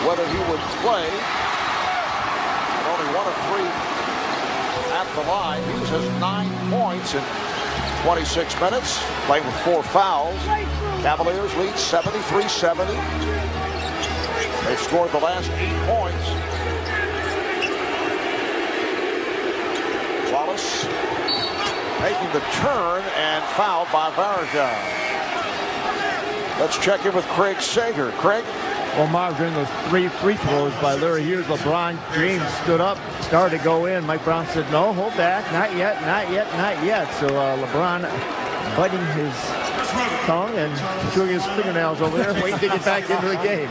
whether he would play. And only 1 of 3 at the line. Hughes has 9 points in 26 minutes, playing with 4 fouls. Cavaliers lead 73-70. They've scored the last 8 points. Wallace making the turn and fouled by Varejao. Let's check in with Craig Sager. Craig? Well, Marv, during those 3 free throws by Larry Hughes, LeBron James stood up, started to go in. Mike Brown said, no, hold back, not yet, not yet, not yet. So LeBron biting his tongue and chewing his fingernails over there, waiting to get back into the game.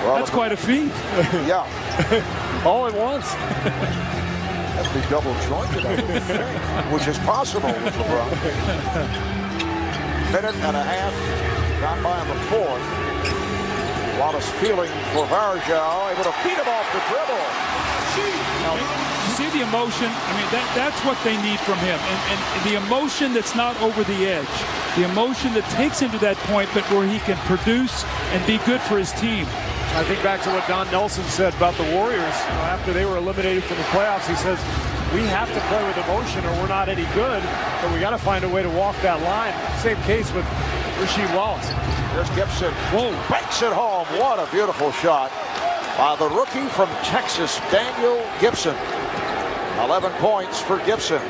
Well, that's quite a feat. Yeah. All at once. That'd be double jointed, I would think, which is possible with LeBron. Minute and a half gone by in the 4th. Wallace feeling for Varejao, able to beat him off the dribble. Now, you see the emotion? I mean, that's what they need from him. And the emotion that's not over the edge. The emotion that takes him to that point, but where he can produce and be good for his team. I think back to what Don Nelson said about the Warriors. After they were eliminated from the playoffs, he says, we have to play with emotion or we're not any good, but we got to find a way to walk that line. Same case with Rasheed Wallace. There's Gibson. Whoa, banks it home. What a beautiful shot by the rookie from Texas, Daniel Gibson. 11 points for Gibson.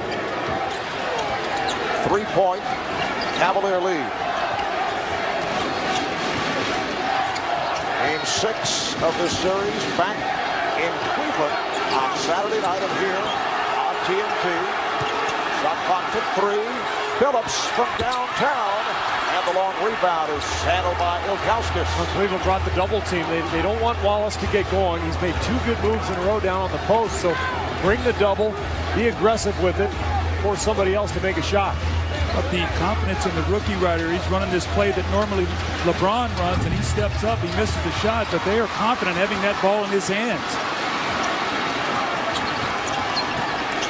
3-point Cavalier lead. Game 6 of this series back in Cleveland on Saturday night up here on TNT. Shot clock to 3. Phillips from downtown, and the long rebound is handled by Ilgauskas. Well, Cleveland brought the double team. They don't want Wallace to get going. He's made 2 good moves in a row down on the post, so bring the double, be aggressive with it, force somebody else to make a shot. But the confidence in the rookie rider, he's running this play that normally LeBron runs, and he steps up, he misses the shot, but they are confident having that ball in his hands.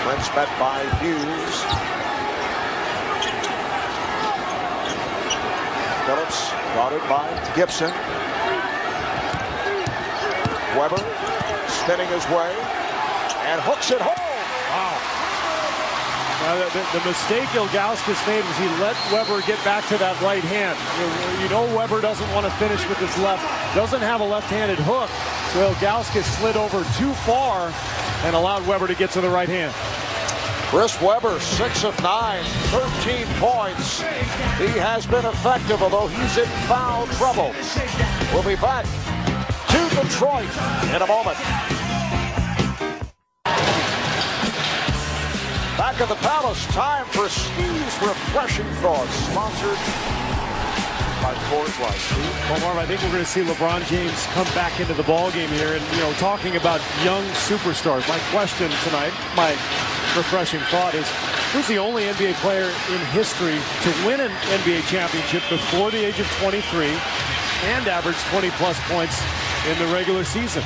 Prince met by Hughes. Phillips guarded by Gibson. Weber spinning his way and hooks it home. Wow. The mistake Ilgauskas made was he let Weber get back to that right hand. You know Weber doesn't want to finish with his left, doesn't have a left-handed hook, so Ilgauskas slid over too far and allowed Weber to get to the right hand. Chris Weber, 6 of 9, 13 points. He has been effective, although he's in foul trouble. We'll be back to Detroit in a moment. Back at the Palace, time for Steve's Refreshing Thoughts, sponsored by Coors Light. Well, Marv, I think we're going to see LeBron James come back into the ballgame here. And, talking about young superstars, my question tonight, my refreshing thought is, who's the only NBA player in history to win an NBA championship before the age of 23 and average 20-plus points in the regular season?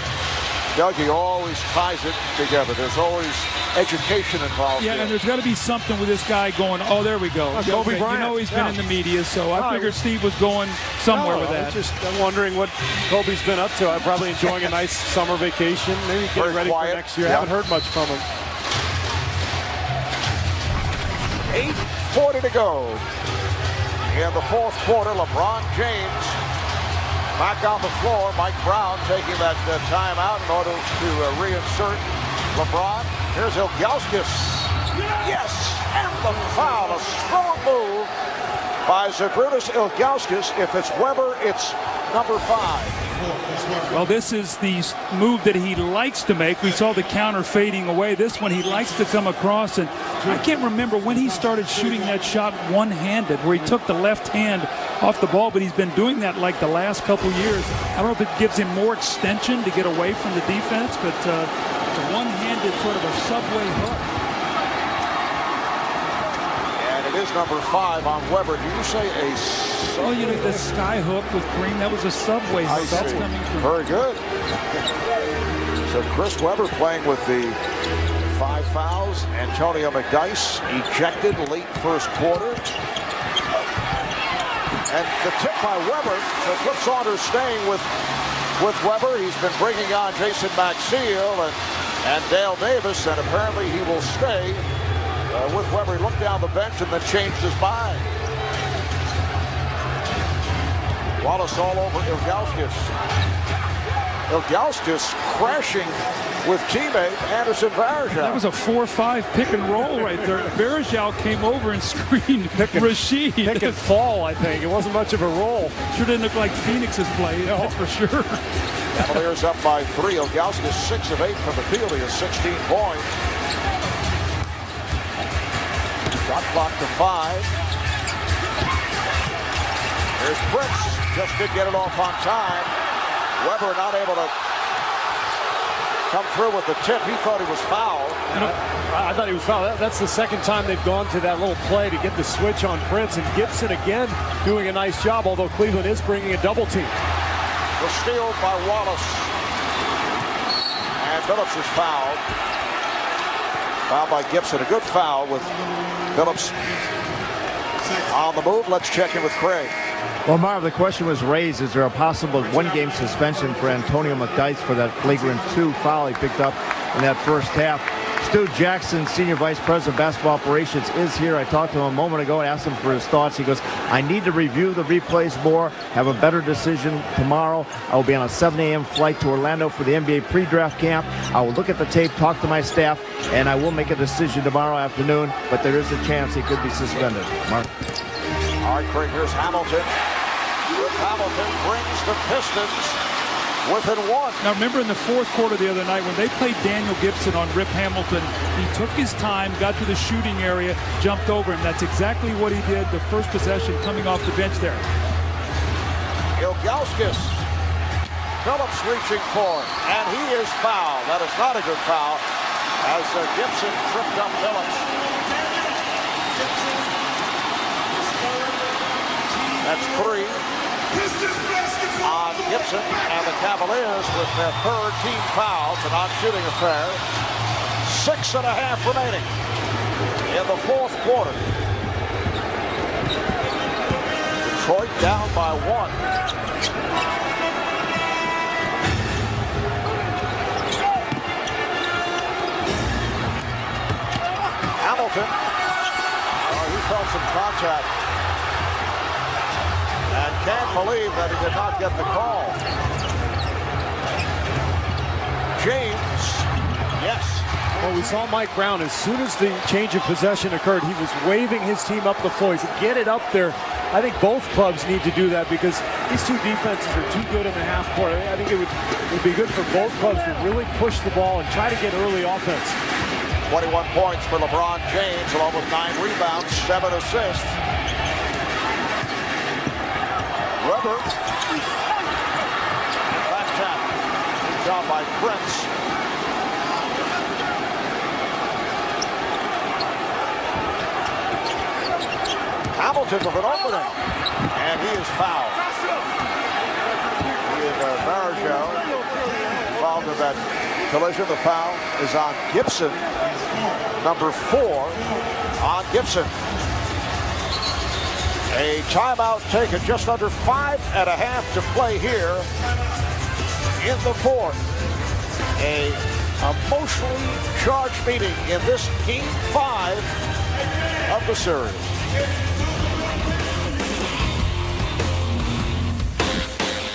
Dougie always ties it together. There's always education involved. Yeah, and there's got to be something with this guy going, oh, there we go. Kobe Bryant. He's been in the media, so I figured Steve was going somewhere with that. I'm wondering what Kobe's been up to. I'm probably enjoying a nice summer vacation, maybe getting ready for next year. I haven't heard much from him. 8:40 to go in the 4th quarter. LeBron James back on the floor. Mike Brown taking that timeout in order to reinsert LeBron. Here's Ilgauskas. Yes, and the foul. A strong move by Zydrunas Ilgauskas. If it's Weber, it's number 5. Well, this is the move that he likes to make. We saw the counter fading away. This one he likes to come across, and I can't remember when he started shooting that shot one-handed, where he took the left hand off the ball, but he's been doing that like the last couple years. I don't know if it gives him more extension to get away from the defense, but it's a one-handed sort of a subway hook. It is number 5 on Weber. Do you say a subway? Oh, the sky hook with Kareem, that was a subway hook. That's coming from. Very good. So Chris Weber playing with the 5 fouls. Antonio McDyess ejected late first quarter. And the tip by Weber. So Flip Saunders staying with Weber. He's been bringing on Jason Maxiell and Dale Davis, and apparently he will stay with Weber. He looked down the bench and then changed his mind. Wallace all over Ilgauskas. Ilgauskas crashing with teammate Anderson Varejao. That was a 4-5 pick and roll right there. Varejao came over and screened Rasheed. Pick and fall, I think. It wasn't much of a roll. Sure didn't look like Phoenix's play, that's for sure. Cavaliers up by 3. Ilgauskas 6 of 8 from the field. He has 16 points. Shot clock to 5. Here's Prince. Just did get it off on time. Weber not able to come through with the tip. He thought he was fouled. I thought he was fouled. That's the second time they've gone to that little play to get the switch on Prince. And Gibson again doing a nice job, although Cleveland is bringing a double team. The steal by Wallace. And Phillips is fouled. Fouled by Gibson. A good foul with Phillips on the move. Let's check in with Craig. Well, Marv, the question was raised, is there a possible one-game suspension for Antonio McDyess for that flagrant 2 foul he picked up in that first half? Stu Jackson, Senior Vice President of Basketball Operations, is here. I talked to him a moment ago, asked him for his thoughts. He goes, I need to review the replays more, have a better decision tomorrow. I will be on a 7 a.m. flight to Orlando for the NBA pre-draft camp. I will look at the tape, talk to my staff, and I will make a decision tomorrow afternoon, but there is a chance he could be suspended. Mark. All right, Craig, here's Hamilton. Hamilton brings the Pistons within 1. Now remember in the fourth quarter the other night when they played Daniel Gibson on Rip Hamilton, he took his time, got to the shooting area, jumped over him. That's exactly what he did the first possession coming off the bench there. Ilgauskas. Phillips reaching for him, and he is fouled. That is not a good foul as Gibson tripped up Phillips. That's 3 on Gibson, and the Cavaliers with their 3rd team foul. It's a non-shooting affair. 6.5 remaining in the fourth quarter. Detroit down by 1. Hamilton. He felt some contact. And can't believe that he did not get the call. James, yes. Well, we saw Mike Brown, as soon as the change of possession occurred, he was waving his team up the floor. He said, get it up there. I think both clubs need to do that because these two defenses are too good in the half court. I think it would be good for both clubs to really push the ball and try to get early offense. 21 points for LeBron James, along with 9 rebounds, 7 assists. Weber. Back tap. Good job by Prince. Hamilton with an opening. And he is fouled. He is Varejao involved in that collision. The foul is on Gibson. Number 4 on Gibson. A timeout taken, just under 5.5 to play here in the fourth. A emotionally charged meeting in this Game 5 of the series.